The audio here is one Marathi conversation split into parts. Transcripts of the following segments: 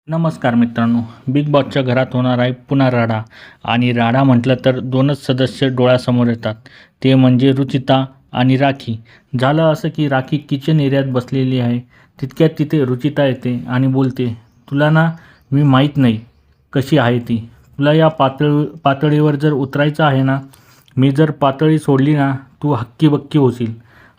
नमस्कार मित्रांनो. बिग बॉसच्या घरात होणार आहे पुन्हा राडा आणि राडा म्हटलं तर दोनच सदस्य डोळ्यासमोर येतात. ते म्हणजे रुचिता आणि राखी. झालं असं की राखी किचन एरियात बसलेली आहे. तितक्यात तिथे रुचिता येते आणि बोलते, तुला ना मी माहीत नाही कशी आहे ती. तुला या पातळीवर जर उतरायचं आहे ना, मी जर पातळी सोडली ना तू हक्कीबक्की होशील.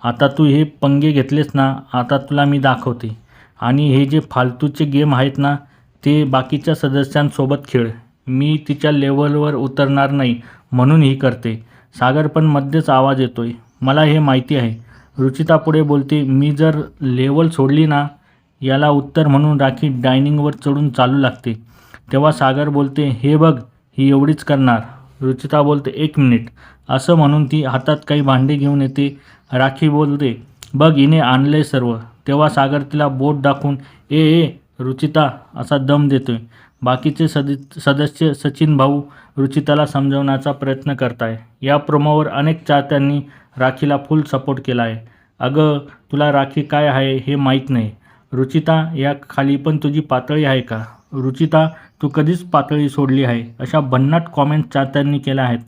आता तू हे पंगे घेतलेस ना, आता तुला मी दाखवते. आणि हे जे फालतूचे गेम आहेत ना ते बाकीच्या सदस्यांसोबत खेळ. मी तिच्या लेवलवर उतरणार नाही म्हणून ही करते. सागर पण मध्येच आवाज येतोय, मला हे माहिती आहे. रुचिता पुढे बोलते, मी जर लेवल सोडली ना याला उत्तर म्हणून राखी डायनिंगवर चढून चालू लागते. तेव्हा सागर बोलते, हे बघ ही एवढीच करणार. रुचिता बोलते, एक मिनिट. असं म्हणून ती हातात काही भांडे घेऊन येते. राखी बोलते, बघ हिने आणलंय सर्व. तेव्हा सागर तिला बोट दाखवून ए ए रुचिता असा दम देतोय. बाकीचे सदस्य सचिन भाऊ रुचिताला समजवण्याचा प्रयत्न करताय. या प्रोमोवर अनेक चाहत्यांनी राखीला फुल सपोर्ट केला आहे. अगं तुला राखी काय आहे हे माहीत नाही. रुचिता या खाली पण तुझी पातळी आहे का? रुचिता तू कधीच पातळी सोडली आहे, अशा भन्नाट कॉमेंट चाहत्यांनी केल्या आहेत.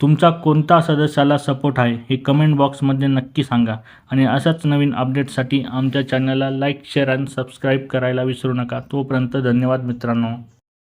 तुमचा कोणता सदस्याला सपोर्ट आहे हे कमेंट बॉक्समध्ये नक्की सांगा. आणि अशाच नवीन अपडेटसाठी आमच्या चॅनलला लाईक, शेअर आणि सबस्क्राईब करायला विसरू नका. तोपर्यंत धन्यवाद मित्रांनो.